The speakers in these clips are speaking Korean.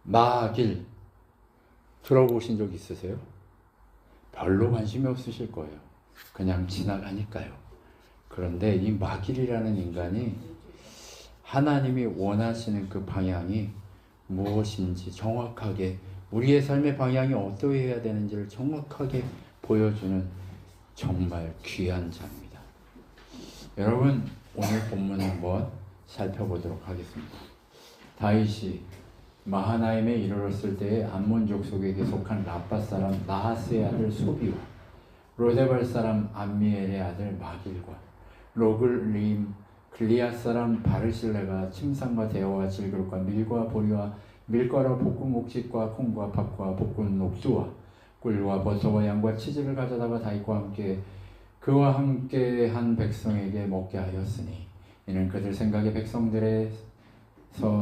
마길 들어보신 적 있으세요? 별로 관심이 없으실 거예요. 그냥 지나가니까요. 그런데 이 마길이라는 인간이 하나님이 원하시는 그 방향이 무엇인지 정확하게, 우리의 삶의 방향이 어떠해야 되는지를 정확하게 보여주는 정말 귀한 자입니다. 여러분, 오늘 본문 한번 살펴보도록 하겠습니다. 다윗이 마하나임에 이르렀을 때에 암몬 족속에게 속한 라빠 사람 나하스의 아들 소비와 로데발 사람 암미엘의 아들 마길과 로글림 글리앗 사람 바르실레가 침상과 대화와 질그릇과 밀과 보리와 밀가루 볶은 곡식과 콩과 팥과 볶은 녹두와 꿀과 버터와 양과 치즈를 가져다가 다윗과 함께 그와 함께 한 백성에게 먹게 하였으니 이는 그들 생각에 백성들에서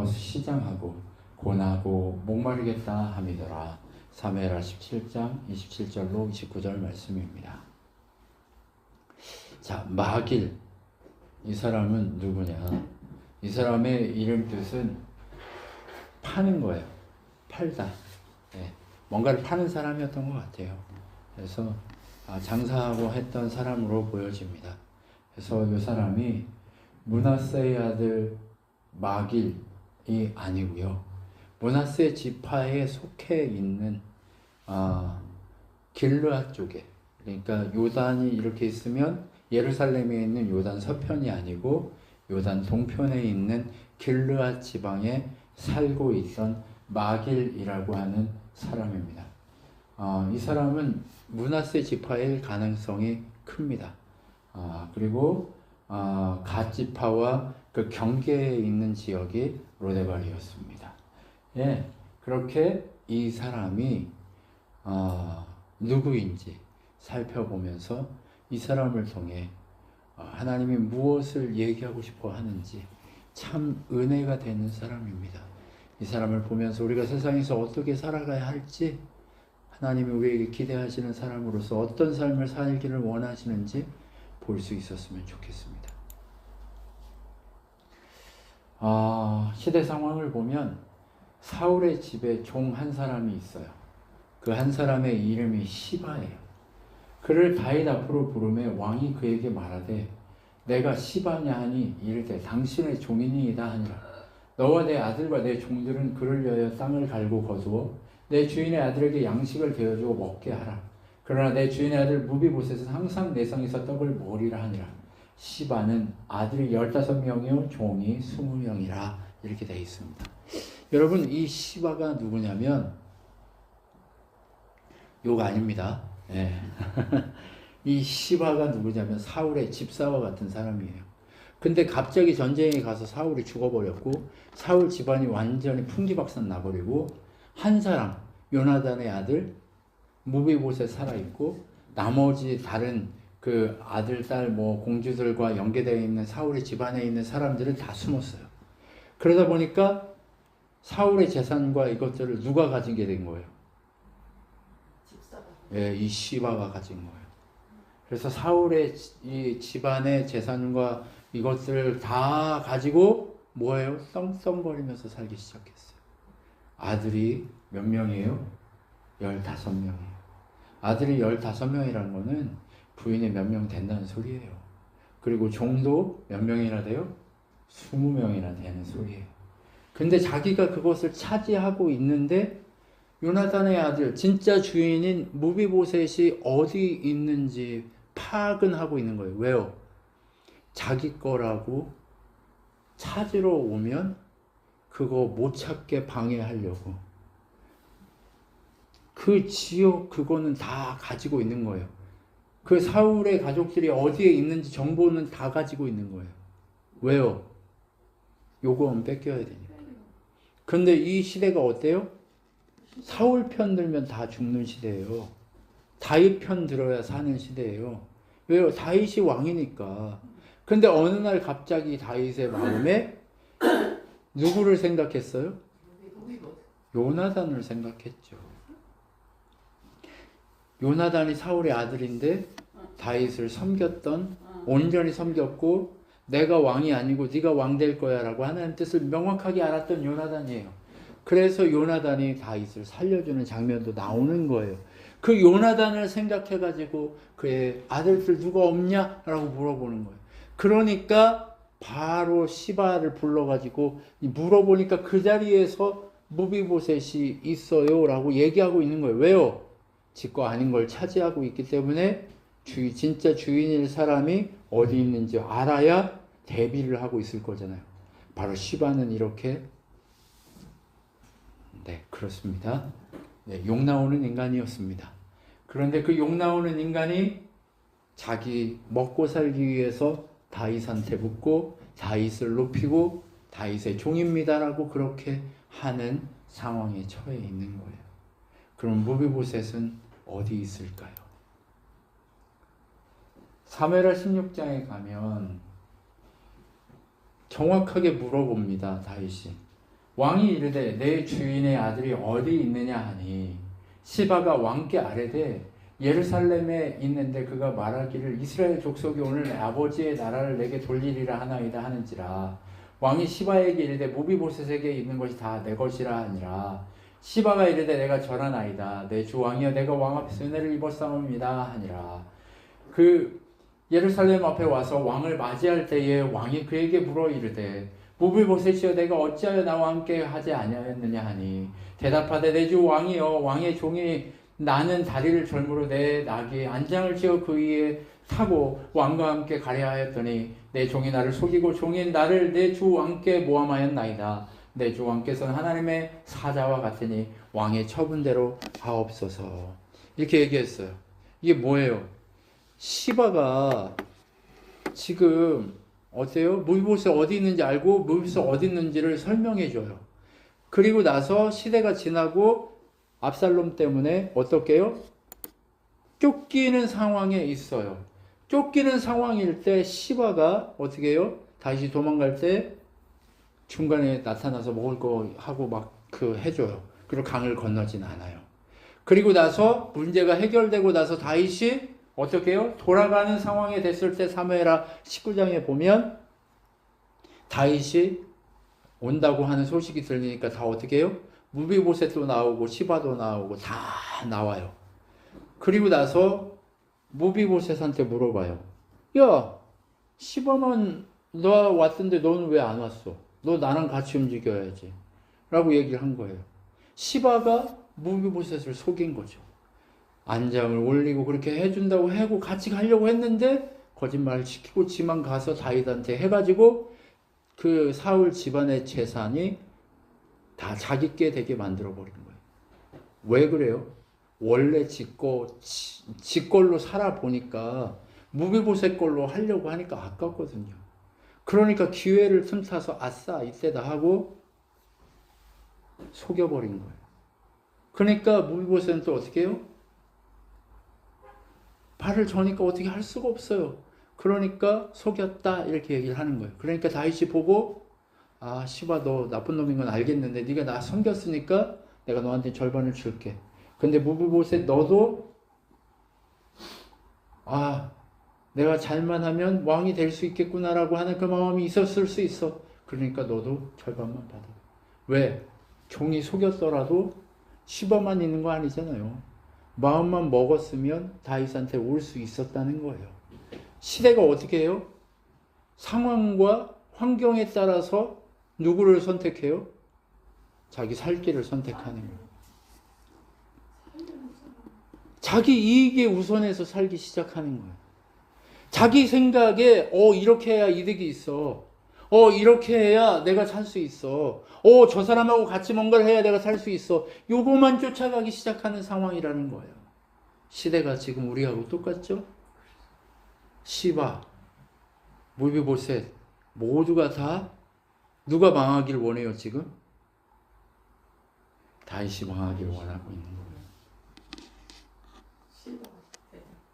시장하고 고나고 목마르겠다 함이더라. 사무엘하 17장 27절로 29절 말씀입니다. 자, 마길, 이 사람은 누구냐? 이 사람의 이름 뜻은 파는 거예요. 팔다. 네. 뭔가를 파는 사람이었던 것 같아요. 그래서 장사하고 했던 사람으로 보여집니다. 그래서 이 사람이 므낫세의 아들 마길이 아니고요. 므낫세 지파에 속해 있는 길르앗 쪽에, 그러니까 요단이 이렇게 있으면 예루살렘에 있는 요단 서편이 아니고 요단 동편에 있는 길르앗 지방에 살고 있던 마길이라고 하는 사람입니다. 이 사람은 므낫세 지파일 가능성이 큽니다. 그리고 갓 지파와 그 경계에 있는 지역이 로데발이었습니다. 예, 그렇게 이 사람이 누구인지 살펴보면서 이 사람을 통해 하나님이 무엇을 얘기하고 싶어 하는지 참 은혜가 되는 사람입니다. 이 사람을 보면서 우리가 세상에서 어떻게 살아가야 할지, 하나님이 우리에게 기대하시는 사람으로서 어떤 삶을 살기를 원하시는지 볼 수 있었으면 좋겠습니다. 시대 상황을 보면 사울의 집에 종 한 사람이 있어요. 그 한 사람의 이름이 시바예요. 그를 다윗 앞으로 부르매 왕이 그에게 말하되 내가 시바냐 하니 이르되 당신의 종이니이다 하니라. 너와 내 아들과 내 종들은 그를 위하여 땅을 갈고 거두어 내 주인의 아들에게 양식을 되어주어 먹게 하라. 그러나 내 주인의 아들 무비보셋은 항상 내 성에서 떡을 먹으리라 하니라. 시바는 아들이 15명이요 종이 20명이라 이렇게 되어 있습니다. 여러분, 이 시바가 누구냐면 욕 아닙니다. 네. 이 시바가 누구냐면 사울의 집사와 같은 사람이에요. 근데 갑자기 전쟁에 가서 사울이 죽어버렸고 사울 집안이 완전히 풍기박산 나버리고 한 사람, 요나단의 아들 무비보셋 살아있고 나머지 다른 그 아들, 딸, 공주들과 연계되어 있는 사울의 집안에 있는 사람들은 다 숨었어요. 그러다 보니까 사울의 재산과 이것들을 누가 가진 게 된 거예요? 예, 이 시바가 가진 거예요. 그래서 사울의 이 집안의 재산과 이것들을 다 가지고 뭐예요? 떵떵거리면서 살기 시작했어요. 아들이 몇 명이에요? 15명이에요. 아들이 15명이라는 거는 부인이 몇 명 된다는 소리예요. 그리고 종도 몇 명이나 돼요? 20명이나 되는 소리예요. 근데 자기가 그것을 차지하고 있는데 요나단의 아들, 진짜 주인인 무비보셋이 어디 있는지 파악은 하고 있는 거예요. 왜요? 자기 거라고 찾으러 오면 그거 못 찾게 방해하려고. 그 지역 그거는 다 가지고 있는 거예요. 그 사울의 가족들이 어디에 있는지 정보는 다 가지고 있는 거예요. 왜요? 요거는 뺏겨야 되니까. 근데 이 시대가 어때요? 사울 편 들면 다 죽는 시대예요. 다윗 편 들어야 사는 시대예요. 왜요? 다윗이 왕이니까. 근데 어느 날 갑자기 다윗의 마음에 누구를 생각했어요? 요나단을 생각했죠. 요나단이 사울의 아들인데 다윗을 섬겼던, 온전히 섬겼고 내가 왕이 아니고 네가 왕 될 거야 라고 하나님 뜻을 명확하게 알았던 요나단이에요. 그래서 요나단이 다윗을 살려주는 장면도 나오는 거예요. 그 요나단을 생각해가지고 그의 아들들 누가 없냐라고 물어보는 거예요. 그러니까 바로 시바를 불러가지고 물어보니까 그 자리에서 무비보셋이 있어요 라고 얘기하고 있는 거예요. 왜요? 지 거 아닌 걸 차지하고 있기 때문에 진짜 주인일 사람이 어디 있는지 알아야 대비를 하고 있을 거잖아요. 바로 시바는 이렇게 그렇습니다. 욕 나오는 인간이었습니다. 그런데 그 욕 나오는 인간이 자기 먹고 살기 위해서 다윗한테 묻고 다윗을 높이고 다윗의 종입니다라고 그렇게 하는 상황에 처해 있는 거예요. 그럼 무비보셋은 어디 있을까요? 사무엘하 16장에 가면 정확하게 물어봅니다. 다윗이 왕이 이르되 내 주인의 아들이 어디 있느냐 하니 시바가 왕께 아뢰되 예루살렘에 있는데 그가 말하기를 이스라엘 족속이 오늘 아버지의 나라를 내게 돌리리라 하나이다 하는지라. 왕이 시바에게 이르되 무비보셋에게 있는 것이 다 내 것이라 하니라. 시바가 이르되 내가 전하나이다. 내 주 왕이여 내가 왕 앞에서 은혜를 입었사옵니다 하니라. 그 예루살렘 앞에 와서 왕을 맞이할 때에 왕이 그에게 물어 이르되 무비보셋이여 내가 어찌하여 나와 함께 하지 아니하였느냐 하니 대답하되 내 주 왕이여 왕의 종이 나는 다리를 절무로 내 나귀에 안장을 지어 그 위에 타고 왕과 함께 가려 하였더니 내 종이 나를 속이고 종인 나를 내 주 왕께 모함하였나이다. 내 주 왕께서는 하나님의 사자와 같으니 왕의 처분대로 하옵소서. 이렇게 얘기했어요. 이게 뭐예요? 시바가 지금 어때요? 무비보셋 어디 있는지 알고 무비보셋 어디 있는지를 설명해 줘요. 그리고 나서 시대가 지나고 압살롬 때문에 어떻게요? 쫓기는 상황에 있어요. 쫓기는 상황일 때 시바가 어떻게 해요? 다시 도망갈 때 중간에 나타나서 먹을 거 하고 막 해줘요. 그리고 강을 건너진 않아요. 그리고 나서 문제가 해결되고 나서 다윗이 어떻게 해요? 돌아가는 상황에 됐을 때 사무엘하 19장에 보면 다윗이 온다고 하는 소식이 들리니까 다 어떻게 해요? 무비보셋도 나오고 시바도 나오고 다 나와요. 그리고 나서 무비보셋한테 물어봐요. 야, 시바만 너 왔던데 너는 왜 안 왔어? 너 나랑 같이 움직여야지. 라고 얘기를 한 거예요. 시바가 무비보셋을 속인 거죠. 안장을 올리고 그렇게 해준다고 하고 같이 가려고 했는데 거짓말을 시키고 지만 가서 다윗한테 해가지고 그 사울 집안의 재산이 다 자기께 되게 만들어버린 거예요. 왜 그래요? 원래 지 걸로 살아보니까 무비보셋 걸로 하려고 하니까 아깝거든요. 그러니까 기회를 틈타서 아싸 이때다 하고 속여버린 거예요. 그러니까 무비보셋은 또 어떻게 해요? 발을 저니까 어떻게 할 수가 없어요. 그러니까 속였다 이렇게 얘기를 하는 거예요. 그러니까 다윗이 보고 아 시바 너 나쁜 놈인 건 알겠는데 네가 나 섬겼으니까 내가 너한테 절반을 줄게. 근데 무비보셋 너도 아 내가 잘만 하면 왕이 될 수 있겠구나라고 하는 그 마음이 있었을 수 있어. 그러니까 너도 절반만 받아. 왜? 종이 속였더라도 시바만 있는 거 아니잖아요. 마음만 먹었으면 다윗한테 올 수 있었다는 거예요. 시대가 어떻게 해요? 상황과 환경에 따라서 누구를 선택해요? 자기 살 길을 선택하는 거예요. 자기 이익에 우선해서 살기 시작하는 거예요. 자기 생각에 이렇게 해야 이득이 있어. 이렇게 해야 내가 살 수 있어. 저 사람하고 같이 뭔가를 해야 내가 살 수 있어. 요거만 쫓아가기 시작하는 상황이라는 거예요. 시대가 지금 우리하고 똑같죠? 시바, 무비보셋 모두가 다 누가 망하길 원해요 지금? 다윗이 망하길 원하고 있는 거예요.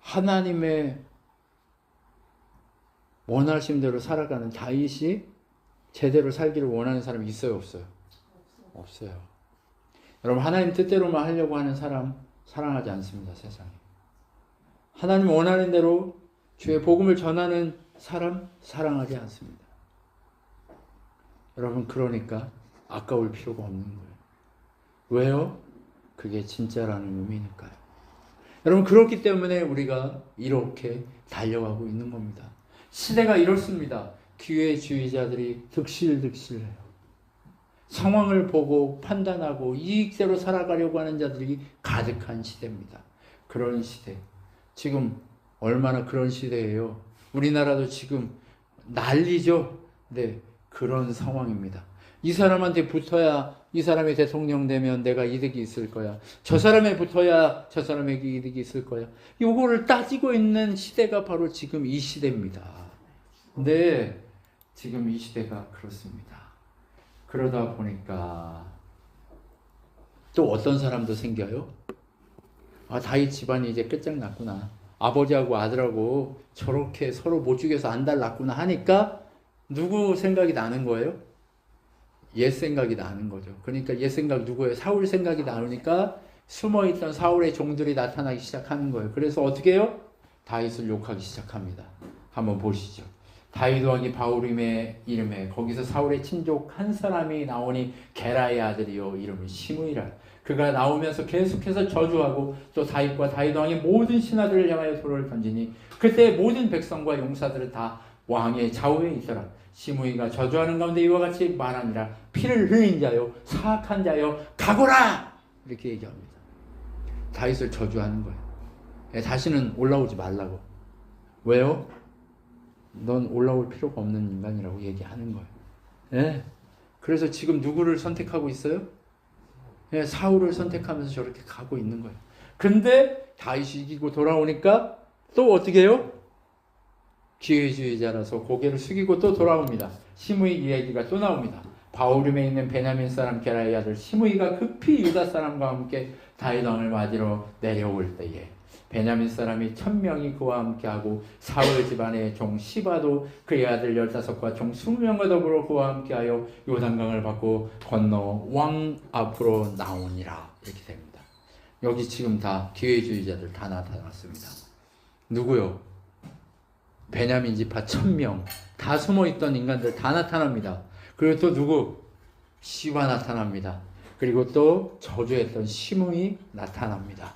하나님의 원하신 대로 살아가는 다윗이 제대로 살기를 원하는 사람이 있어요 없어요? 없어요. 여러분 하나님 뜻대로만 하려고 하는 사람 사랑하지 않습니다. 세상에. 하나님 원하는 대로 주의 복음을 전하는 사람 사랑하지 않습니다. 여러분 그러니까 아까울 필요가 없는 거예요. 왜요? 그게 진짜라는 의미니까요. 여러분, 그렇기 때문에 우리가 이렇게 달려가고 있는 겁니다. 시대가 이렇습니다. 기회주의자들이 득실득실해요. 상황을 보고 판단하고 이익대로 살아가려고 하는 자들이 가득한 시대입니다. 그런 시대. 지금 얼마나 그런 시대예요. 우리나라도 지금 난리죠. 네, 그런 상황입니다. 이 사람한테 붙어야 이 사람이 대통령 되면 내가 이득이 있을 거야. 저 사람에 붙어야 저 사람에게 이득이 있을 거야. 요거를 따지고 있는 시대가 바로 지금 이 시대입니다. 네, 지금 이 시대가 그렇습니다. 그러다 보니까 또 어떤 사람도 생겨요. 아, 다윗 집안이 이제 끝장났구나. 아버지하고 아들하고 저렇게 서로 못 죽여서 안달났구나 하니까 누구 생각이 나는 거예요? 옛 생각이 나는 거죠. 그러니까 옛 생각 누구예요? 사울 생각이 나오니까 숨어있던 사울의 종들이 나타나기 시작하는 거예요. 그래서 어떻게 해요? 다윗을 욕하기 시작합니다. 한번 보시죠. 다윗 왕이 바울임의 이름에 거기서 사울의 친족 한 사람이 나오니 게라의 아들이요 이름은 시므이라. 그가 나오면서 계속해서 저주하고 또 다윗과 다윗 왕의 모든 신하들을 향하여 돌을 던지니 그때 모든 백성과 용사들은 다 왕의 좌우에 있더라. 시므이가 저주하는 가운데 이와 같이 말하니라. 피를 흘린 자요 사악한 자요 가거라 이렇게 얘기합니다. 다윗을 저주하는 거예요. 다시는 올라오지 말라고. 왜요? 넌 올라올 필요가 없는 인간이라고 얘기하는 거예요. 예? 그래서 지금 누구를 선택하고 있어요? 예, 사울을 선택하면서 저렇게 가고 있는 거예요. 근데 다윗이 이기고 돌아오니까 또 어떻게 해요? 기회주의자라서 고개를 숙이고 또 돌아옵니다. 시므이 이야기가 또 나옵니다. 바울임에 있는 베냐민 사람 게라의 아들 시므이가 급히 유다 사람과 함께 다윗 왕을 맞으러 내려올 때에 베냐민 사람이 1000명이 그와 함께하고 사울 집안의 종 시바도 그의 아들 15과 종 20명과 더불어 그와 함께하여 요단강을 받고 건너 왕 앞으로 나오니라. 이렇게 됩니다. 여기 지금 다 기회주의자들 다 나타났습니다. 누구요? 베냐민 지파 1000명 다 숨어있던 인간들 다 나타납니다. 그리고 또 누구? 시바 나타납니다. 그리고 또 저주했던 시므이 나타납니다.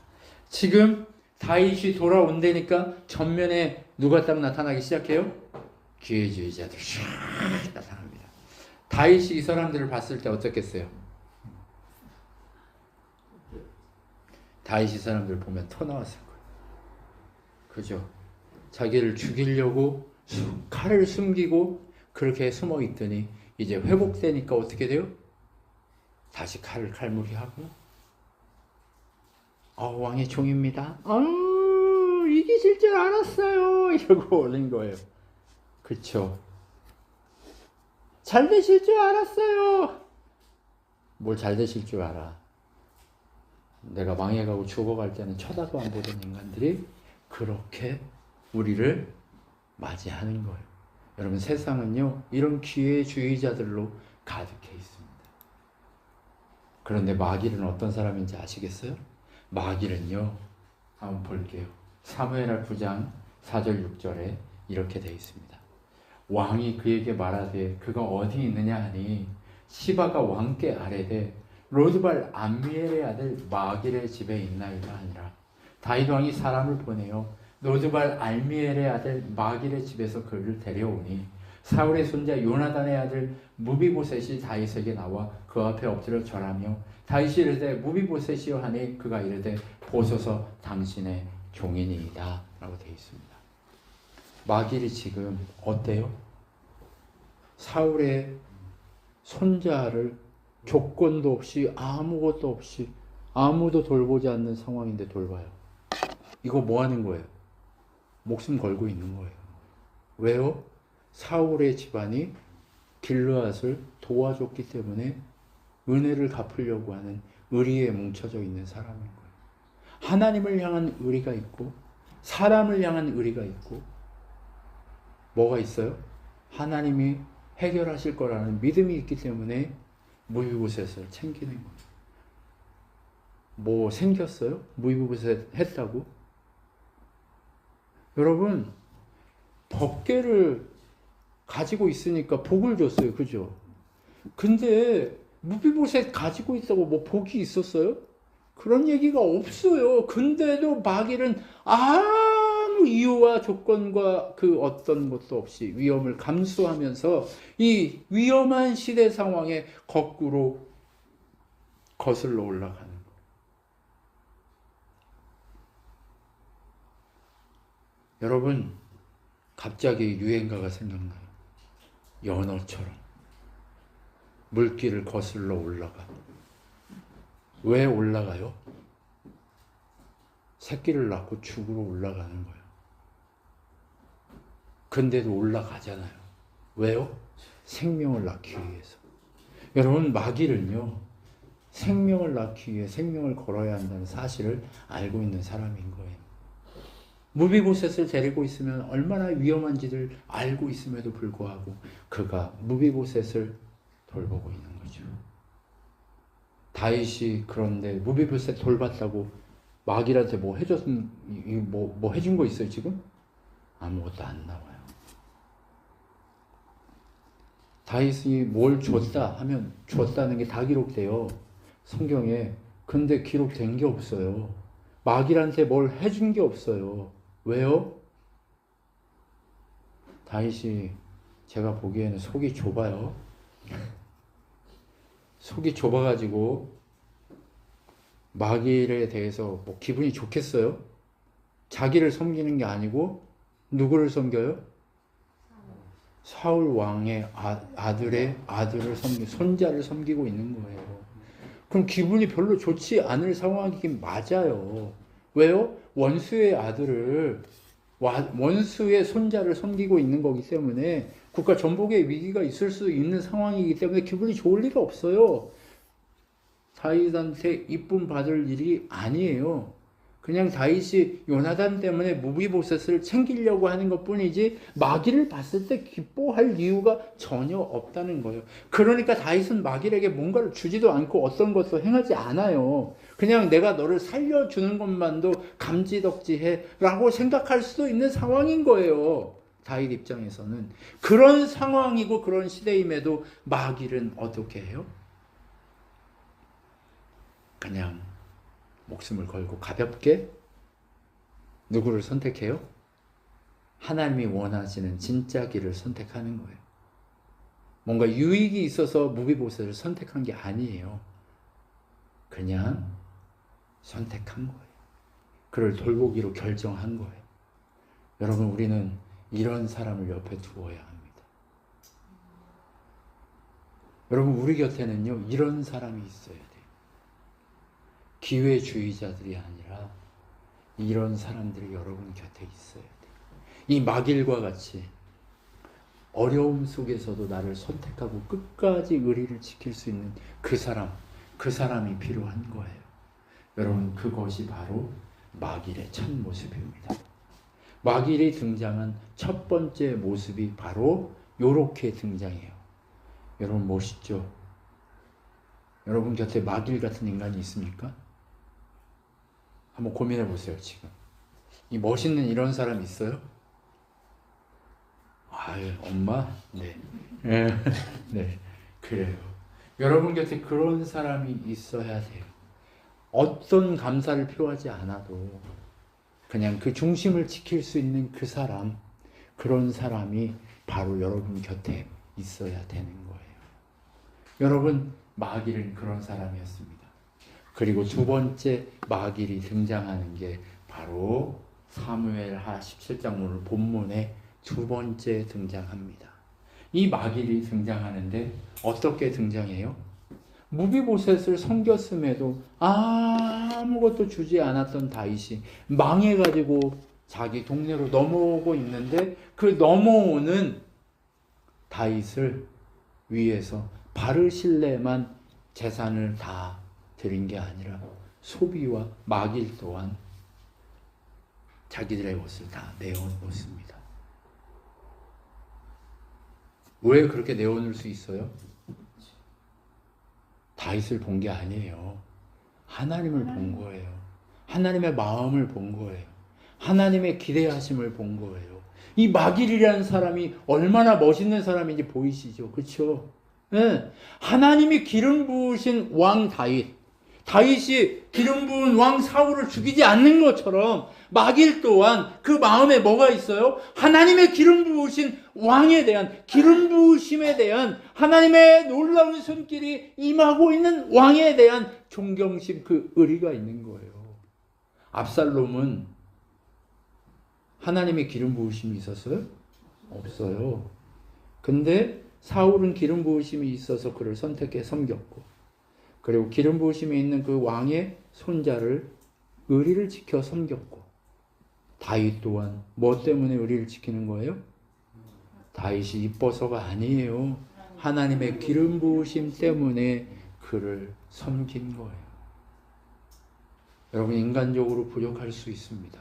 지금 다윗이 돌아온다니까 전면에 누가 딱 나타나기 시작해요? 기회주의자들 샥 나타납니다. 다윗이 이 사람들을 봤을 때 어떻겠어요? 다윗이 이 사람들 보면 토 나왔을 거예요. 그죠? 자기를 죽이려고 칼을 숨기고 그렇게 숨어 있더니 이제 회복되니까 어떻게 돼요? 다시 칼을 칼무리하고 왕의 종입니다. 이기실 줄 알았어요. 이러고 올린 거예요. 그쵸? 잘 되실 줄 알았어요. 뭘 잘 되실 줄 알아. 내가 망해가고 죽어갈 때는 쳐다도 안 보던 인간들이 그렇게 우리를 맞이하는 거예요. 여러분, 세상은요 이런 기회주의자들로 가득해 있습니다. 그런데 마귀는 어떤 사람인지 아시겠어요? 마귀는요, 한번 볼게요. 사무엘하 9장 4절 6절에 이렇게 되어 있습니다. 왕이 그에게 말하되 그가 어디 있느냐 하니 시바가 왕께 아뢰되 로드발 암미엘의 아들 마길의 집에 있나이다 하니라. 다윗 왕이 사람을 보내어 로드발 알미엘의 아들 마길의 집에서 그를 데려오니 사울의 손자 요나단의 아들 무비보셋이 다윗에게 나와 그 앞에 엎드려 절하며 다윗이 이르되 무비보셋이여 하니 그가 이르되 보소서 당신의 종이니이다 라고 되어 있습니다. 마길이 지금 어때요? 사울의 손자를 조건도 없이 아무것도 없이 아무도 돌보지 않는 상황인데 돌봐요. 이거 뭐 하는 거예요? 목숨 걸고 있는 거예요. 왜요? 사울의 집안이 길르앗을 도와줬기 때문에 은혜를 갚으려고 하는 의리에 뭉쳐져 있는 사람인 거예요. 하나님을 향한 의리가 있고 사람을 향한 의리가 있고 뭐가 있어요? 하나님이 해결하실 거라는 믿음이 있기 때문에 무비보셋을 챙기는 거예요. 뭐 생겼어요? 무비보셋 했다고? 여러분, 법궤를 가지고 있으니까 복을 줬어요. 그죠? 근데 무비보셋 가지고 있다고 뭐 복이 있었어요? 그런 얘기가 없어요. 근데도 마길은 아무 이유와 조건과 그 어떤 것도 없이 위험을 감수하면서 이 위험한 시대 상황에 거꾸로 거슬러 올라가는 거예요. 여러분, 갑자기 유행가가 생각나요. 연어처럼 물길을 거슬러 올라가. 왜 올라가요? 새끼를 낳고 죽으러 올라가는 거예요. 근데도 올라가잖아요. 왜요? 생명을 낳기 위해서. 여러분, 마귀는요, 생명을 낳기 위해 생명을 걸어야 한다는 사실을 알고 있는 사람인 거예요. 무비보셋을 데리고 있으면 얼마나 위험한지를 알고 있음에도 불구하고 그가 무비보셋을 돌보고 있는 거죠. 다윗이 그런데 무비보셋 돌봤다고 마귀한테 뭐 해줬으면 뭐 해준 거 있어요 지금? 아무것도 안 나와요. 다윗이 뭘 줬다 하면 줬다는 게 다 기록돼요 성경에. 근데 기록된 게 없어요. 마귀한테 뭘 해준 게 없어요. 왜요? 다윗이 제가 보기에는 속이 좁아요. 속이 좁아가지고 마귀에 대해서 뭐 기분이 좋겠어요? 자기를 섬기는 게 아니고 누구를 섬겨요? 사울 왕의 아들의 아들을 손자를 섬기고 있는 거예요. 그럼 기분이 별로 좋지 않을 상황이긴 맞아요. 왜요? 원수의 아들을, 원수의 손자를 섬기고 있는 거기 때문에 국가 전복의 위기가 있을 수 있는 상황이기 때문에 기분이 좋을 리가 없어요. 다윗한테 이쁨 받을 일이 아니에요. 그냥 다윗이 요나단 때문에 무비보셋을 챙기려고 하는 것뿐이지 마귀를 봤을 때 기뻐할 이유가 전혀 없다는 거예요. 그러니까 다윗은 마귀에게 뭔가를 주지도 않고 어떤 것도 행하지 않아요. 그냥 내가 너를 살려주는 것만도 감지덕지해 라고 생각할 수도 있는 상황인 거예요. 다윗 입장에서는. 그런 상황이고 그런 시대임에도 마귀는 어떻게 해요? 그냥 목숨을 걸고 가볍게 누구를 선택해요? 하나님이 원하시는 진짜 길을 선택하는 거예요. 뭔가 유익이 있어서 무비보셋을 선택한 게 아니에요. 그냥 선택한 거예요. 그를 돌보기로 결정한 거예요. 여러분, 우리는 이런 사람을 옆에 두어야 합니다. 여러분, 우리 곁에는요, 이런 사람이 있어야 돼요. 기회주의자들이 아니라 이런 사람들이 여러분 곁에 있어야 돼요. 이 마길과 같이 어려움 속에서도 나를 선택하고 끝까지 의리를 지킬 수 있는 그 사람이 필요한 거예요. 여러분, 그것이 바로 마길의 첫 모습입니다. 마길이 등장한 첫 번째 모습이 바로 요렇게 등장해요. 여러분, 멋있죠? 여러분 곁에 마길 같은 인간이 있습니까? 한번 고민해 보세요, 지금. 이 멋있는 이런 사람 있어요? 아유, 엄마? 네. 네. 그래요. 여러분 곁에 그런 사람이 있어야 돼요. 어떤 감사를 표하지 않아도 그냥 그 중심을 지킬 수 있는 그 사람, 그런 사람이 바로 여러분 곁에 있어야 되는 거예요. 여러분, 마길은 그런 사람이었습니다. 그리고 두 번째 마길이 등장하는 게 바로 사무엘하 17장 오늘 본문에 두 번째 등장합니다. 이 마길이 등장하는데 어떻게 등장해요? 무비보셋을 섬겼음에도 아무것도 주지 않았던 다윗이 망해가지고 자기 동네로 넘어오고 있는데 그 넘어오는 다윗을 위해서 바르실레만 재산을 다 드린 게 아니라 소비와 마길 또한 자기들의 것을 다 내어놓습니다. 왜 그렇게 내어놓을 수 있어요? 다윗을 본 게 아니에요. 하나님을 본 거예요. 하나님의 마음을 본 거예요. 하나님의 기대하심을 본 거예요. 이 마길이라는 사람이 얼마나 멋있는 사람인지 보이시죠? 그렇죠? 예, 하나님이 기름 부으신 왕 다윗이 기름 부은 왕 사울을 죽이지 않는 것처럼 마길 또한 그 마음에 뭐가 있어요? 하나님의 기름 부으신 왕에 대한, 기름 부으심에 대한 하나님의 놀라운 손길이 임하고 있는 왕에 대한 존경심, 그 의리가 있는 거예요. 압살롬은 하나님의 기름 부으심이 있었어요? 없어요. 근데 사울은 기름 부으심이 있어서 그를 선택해 섬겼고, 그리고 기름 부으심이 있는 그 왕의 손자를, 의리를 지켜 섬겼고, 다윗 또한 뭐 때문에 의리를 지키는 거예요? 다윗이 이뻐서가 아니에요. 하나님의 기름 부으심 때문에 그를 섬긴 거예요. 여러분, 인간적으로 부족할 수 있습니다.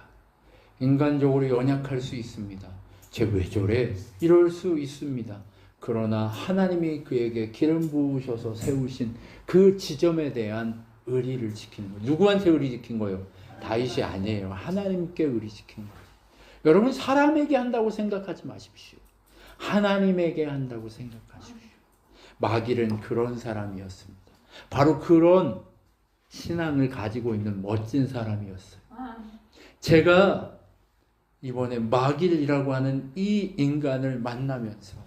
인간적으로 연약할 수 있습니다. 쟤 왜 저래? 이럴 수 있습니다. 그러나 하나님이 그에게 기름 부으셔서 세우신 그 지점에 대한 의리를 지키는 거예요. 누구한테 의리 지킨 거예요? 다윗이 아니에요. 하나님께 의리 지킨 거예요. 여러분, 사람에게 한다고 생각하지 마십시오. 하나님에게 한다고 생각하십시오. 마길은 그런 사람이었습니다. 바로 그런 신앙을 가지고 있는 멋진 사람이었어요. 제가 이번에 마길이라고 하는 이 인간을 만나면서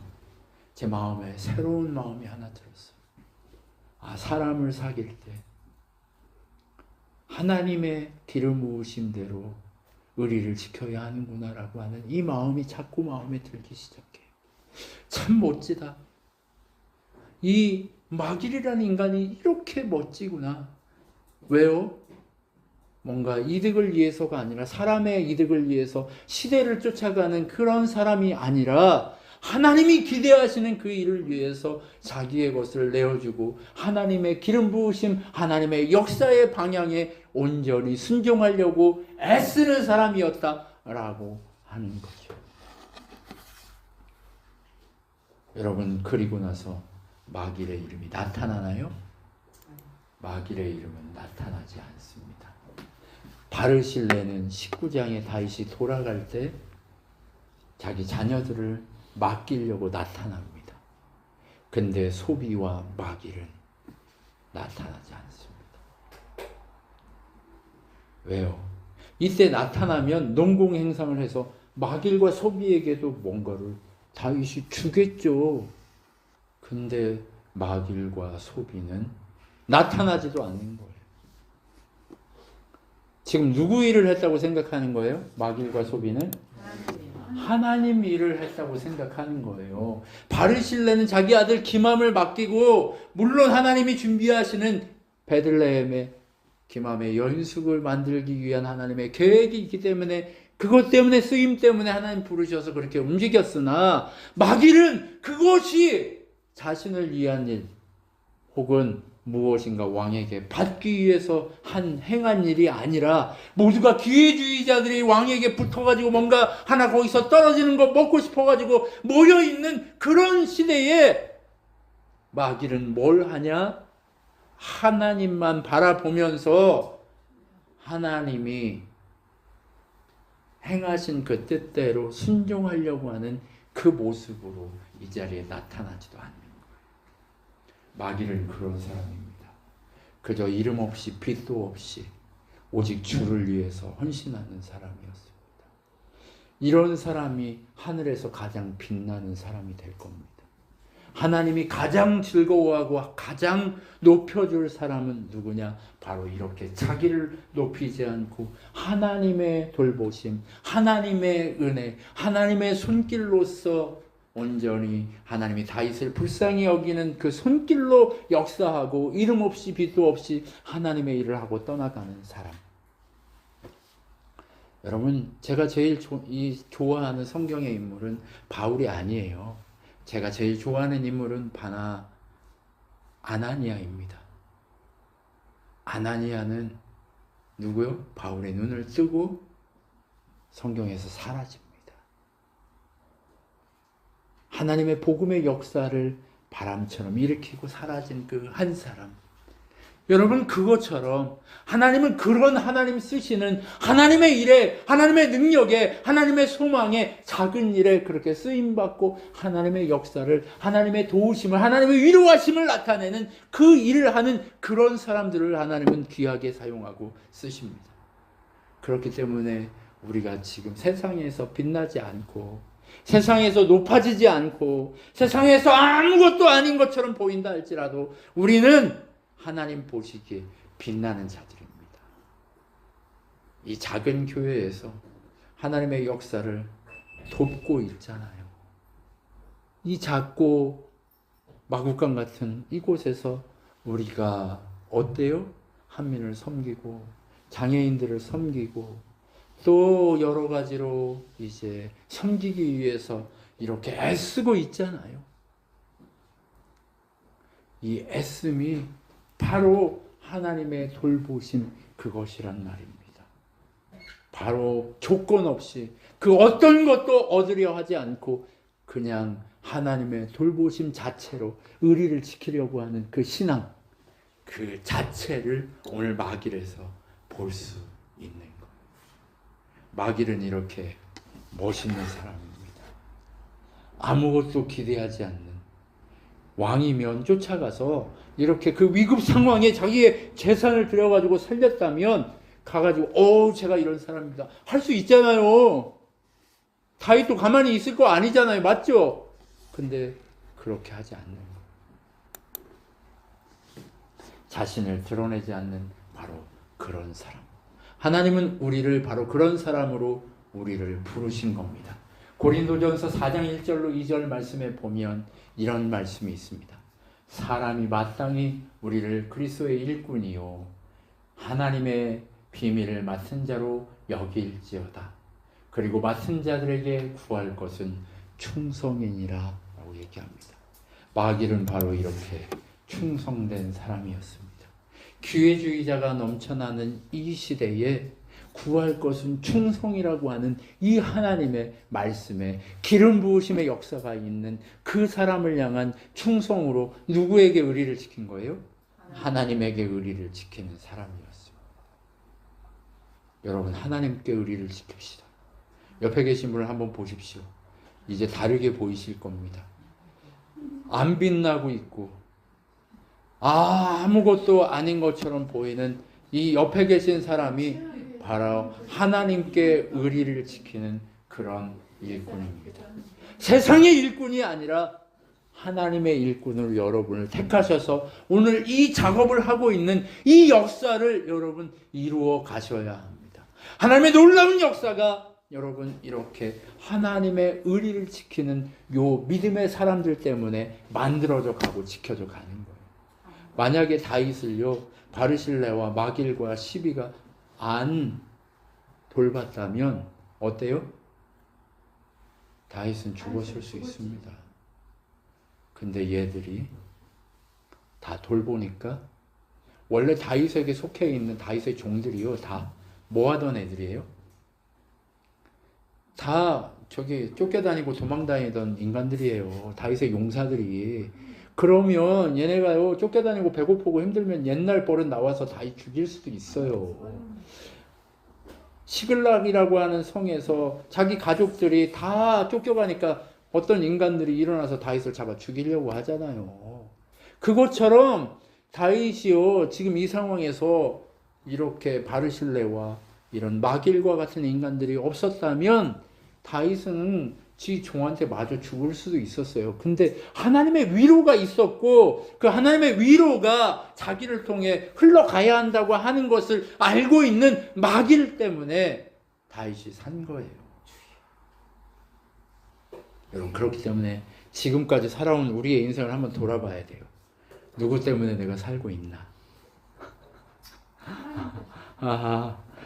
제 마음에 새로운 마음이 하나 들었어요. 아, 사람을 사귈 때 하나님의 기름 부으심대로 의리를 지켜야 하는구나라고 하는 이 마음이 자꾸 마음에 들기 시작해요. 참 멋지다. 이 마길이라는 인간이 이렇게 멋지구나. 왜요? 뭔가 이득을 위해서가 아니라, 사람의 이득을 위해서 시대를 쫓아가는 그런 사람이 아니라 하나님이 기대하시는 그 일을 위해서 자기의 것을 내어주고 하나님의 기름 부으심, 하나님의 역사의 방향에 온전히 순종하려고 애쓰는 사람이었다라고 하는 거죠. 여러분, 그리고 나서 마길의 이름이 나타나나요? 마길의 이름은 나타나지 않습니다. 바르실레는 19장에 다윗이 돌아갈 때 자기 자녀들을 맡기려고 나타납니다. 근데 소비와 마길은 나타나지 않습니다. 왜요? 이때 나타나면 농공행상을 해서 마길과 소비에게도 뭔가를 다윗이 주겠죠. 근데 마길과 소비는 나타나지도 않는 거예요. 지금 누구 일을 했다고 생각하는 거예요? 마길과 소비는? 하나님 일을 했다고 생각하는 거예요. 바르실레는 자기 아들 기맘을 맡기고, 물론 하나님이 준비하시는 베들레헴의 기맘의 연숙을 만들기 위한 하나님의 계획이 있기 때문에, 그것 때문에, 쓰임 때문에 하나님 부르셔서 그렇게 움직였으나, 마길은 그것이 자신을 위한 일 혹은 무엇인가 왕에게 받기 위해서 행한 일이 아니라, 모두가 기회주의자들이 왕에게 붙어가지고 뭔가 하나 거기서 떨어지는 거 먹고 싶어가지고 모여있는 그런 시대에 마길은 뭘 하냐? 하나님만 바라보면서 하나님이 행하신 그 뜻대로 순종하려고 하는 그 모습으로 이 자리에 나타나지도 않는 거예요. 마길은 그런 사람입니다. 그저 이름 없이 빛도 없이 오직 주를 위해서 헌신하는 사람이었습니다. 이런 사람이 하늘에서 가장 빛나는 사람이 될 겁니다. 하나님이 가장 즐거워하고 가장 높여줄 사람은 누구냐? 바로 이렇게 자기를 높이지 않고 하나님의 돌보심, 하나님의 은혜, 하나님의 손길로서 온전히 하나님이 다윗을 불쌍히 여기는 그 손길로 역사하고 이름 없이 빛도 없이 하나님의 일을 하고 떠나가는 사람. 여러분, 제가 제일 좋아하는 성경의 인물은 바울이 아니에요. 제가 제일 좋아하는 인물은 아나니아입니다. 아나니아는 누구요? 바울의 눈을 뜨고 성경에서 사라집니다. 하나님의 복음의 역사를 바람처럼 일으키고 사라진 그 한 사람. 여러분, 그것처럼 하나님은 그런 하나님 쓰시는 하나님의 일에, 하나님의 능력에, 하나님의 소망에, 작은 일에 그렇게 쓰임받고 하나님의 역사를, 하나님의 도우심을, 하나님의 위로하심을 나타내는 그 일을 하는 그런 사람들을 하나님은 귀하게 사용하고 쓰십니다. 그렇기 때문에 우리가 지금 세상에서 빛나지 않고, 세상에서 높아지지 않고, 세상에서 아무것도 아닌 것처럼 보인다 할지라도 우리는 하나님 보시기에 빛나는 자들입니다. 이 작은 교회에서 하나님의 역사를 돕고 있잖아요. 이 작고 마국간 같은 이곳에서 우리가 어때요? 한민을 섬기고 장애인들을 섬기고 또 여러 가지로 이제 섬기기 위해서 이렇게 애쓰고 있잖아요. 이 애씀이 바로 하나님의 돌보심 그것이란 말입니다. 바로 조건 없이 그 어떤 것도 얻으려 하지 않고 그냥 하나님의 돌보심 자체로 의리를 지키려고 하는 그 신앙, 그 자체를 오늘 마길에서 볼 수 있는 거예요. 마길은 이렇게 멋있는 사람입니다. 아무것도 기대하지 않는, 왕이면 쫓아가서 이렇게 그 위급 상황에 자기의 재산을 들여가지고 살렸다면 가가지고 제가 이런 사람입니다 할 수 있잖아요. 다윗도 가만히 있을 거 아니잖아요. 맞죠? 근데 그렇게 하지 않는 거예요. 자신을 드러내지 않는 바로 그런 사람. 하나님은 우리를 바로 그런 사람으로 우리를 부르신 겁니다. 고린도전서 4장 1절로 2절 말씀에 보면 이런 말씀이 있습니다. 사람이 마땅히 우리를 그리스도의 일꾼이요 하나님의 비밀을 맡은 자로 여길지어다. 그리고 맡은 자들에게 구할 것은 충성이니라 라고 얘기합니다. 마길은 바로 이렇게 충성된 사람이었습니다. 기회주의자가 넘쳐나는 이 시대에 구할 것은 충성이라고 하는 이 하나님의 말씀에 기름 부으심의 역사가 있는 그 사람을 향한 충성으로 누구에게 의리를 지킨 거예요? 하나님에게 의리를 지키는 사람이었습니다. 여러분, 하나님께 의리를 지킵시다. 옆에 계신 분을 한번 보십시오. 이제 다르게 보이실 겁니다. 안 빛나고 있고 아무것도 아닌 것처럼 보이는 이 옆에 계신 사람이 바로 하나님께 의리를 지키는 그런 일꾼입니다. 세상의 일꾼이 아니라 하나님의 일꾼으로 여러분을 택하셔서 오늘 이 작업을 하고 있는 이 역사를 여러분 이루어 가셔야 합니다. 하나님의 놀라운 역사가 여러분 이렇게 하나님의 의리를 지키는 요 믿음의 사람들 때문에 만들어져 가고 지켜져 가는 거예요. 만약에 다윗을요 바르실레와 마길과 시비가 안 돌봤다면 어때요? 다윗은 죽었을 수 있습니다. 근데 얘들이 다 돌보니까 원래 다윗에게 속해 있는 다윗의 종들이요 다 뭐 하던 애들이에요? 다 저기 쫓겨다니고 도망다니던 인간들이에요. 다윗의 용사들이. 그러면 얘네가요 쫓겨다니고 배고프고 힘들면 옛날 버릇 나와서 다윗 죽일 수도 있어요. 시글락이라고 하는 성에서 자기 가족들이 다 쫓겨가니까 어떤 인간들이 일어나서 다윗을 잡아 죽이려고 하잖아요. 그것처럼 다윗이요 지금 이 상황에서 이렇게 바르실레와 이런 마길과 같은 인간들이 없었다면 다윗은 지 종한테 마저 죽을 수도 있었어요. 근데 하나님의 위로가 있었고 그 하나님의 위로가 자기를 통해 흘러가야 한다고 하는 것을 알고 있는 마길 때문에 다윗이 산 거예요. 여러분, 그렇기 때문에 지금까지 살아온 우리의 인생을 한번 돌아봐야 돼요. 누구 때문에 내가 살고 있나?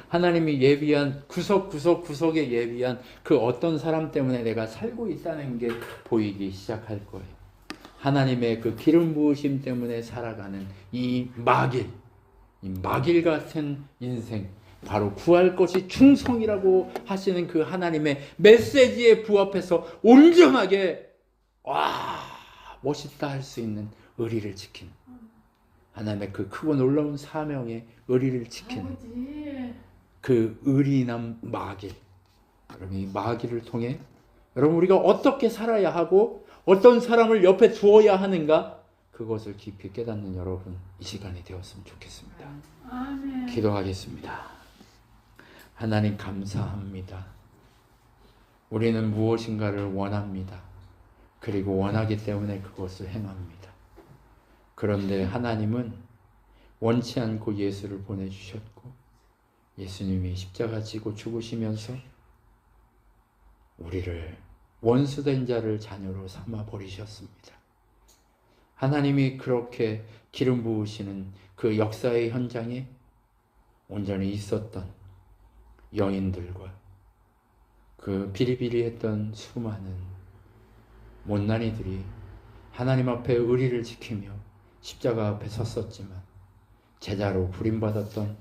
하나님이 예비한 구석구석에 예비한 그 어떤 사람 때문에 내가 살고 있다는 게 보이기 시작할 거예요. 하나님의 그 기름 부으심 때문에 살아가는 이 마길 같은 인생, 바로 구할 것이 충성이라고 하시는 그 하나님의 메시지에 부합해서 온전하게 멋있다 할 수 있는 의리를 지키는 하나님의 그 크고 놀라운 사명의 의리를 지키는 아버지. 그 의리남 마길. 여러분, 이 마길을 통해 여러분 우리가 어떻게 살아야 하고 어떤 사람을 옆에 두어야 하는가, 그것을 깊이 깨닫는 여러분 이 시간이 되었으면 좋겠습니다. 아멘. 기도하겠습니다. 하나님 감사합니다. 우리는 무엇인가를 원합니다. 그리고 원하기 때문에 그것을 행합니다. 그런데 하나님은 원치 않고 예수를 보내주셨고, 예수님이 십자가 지고 죽으시면서 우리를 원수된 자를 자녀로 삼아 버리셨습니다. 하나님이 그렇게 기름 부으시는 그 역사의 현장에 온전히 있었던 여인들과 그 비리비리했던 수많은 못난이들이 하나님 앞에 의리를 지키며 십자가 앞에 섰었지만, 제자로 부림받았던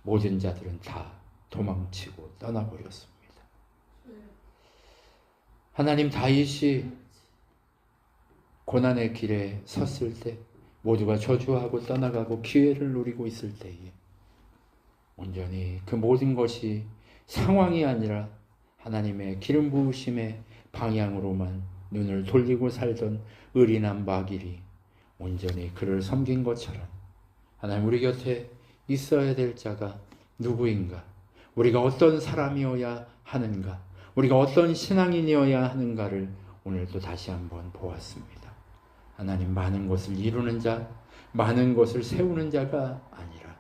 모든 자들은 다 도망치고 떠나버렸습니다. 하나님, 다윗이 고난의 길에 섰을 때, 모두가 저주하고 떠나가고 기회를 노리고 있을 때에 온전히 그 모든 것이 상황이 아니라 하나님의 기름 부으심의 방향으로만 눈을 돌리고 살던 의리남 마길이 온전히 그를 섬긴 것처럼, 하나님, 우리 곁에 있어야 될 자가 누구인가? 우리가 어떤 사람이어야 하는가? 우리가 어떤 신앙인이어야 하는가를 오늘도 다시 한번 보았습니다. 하나님, 많은 것을 이루는 자, 많은 것을 세우는 자가 아니라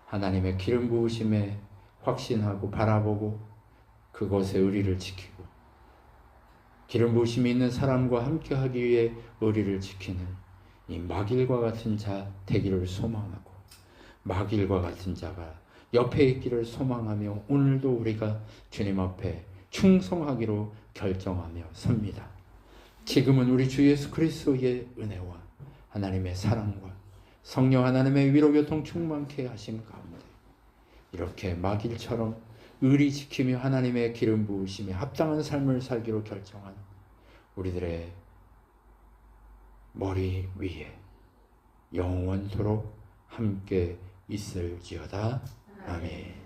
하나님의 기름 부으심에 확신하고 바라보고 그것의 의리를 지키고 기름 부으심이 있는 사람과 함께하기 위해 의리를 지키는 이 마길과 같은 자 되기를 소망하고, 마길과 같은 자가 옆에 있기를 소망하며 오늘도 우리가 주님 앞에 충성하기로 결정하며 섭니다. 지금은 우리 주 예수 그리스도의 은혜와 하나님의 사랑과 성령 하나님의 위로교통 충만케 하심 가운데 이렇게 마길처럼 의리 지키며 하나님의 기름 부으심에 합당한 삶을 살기로 결정한 우리들의 머리 위에 영원토록 함께 있을지어다. 아멘.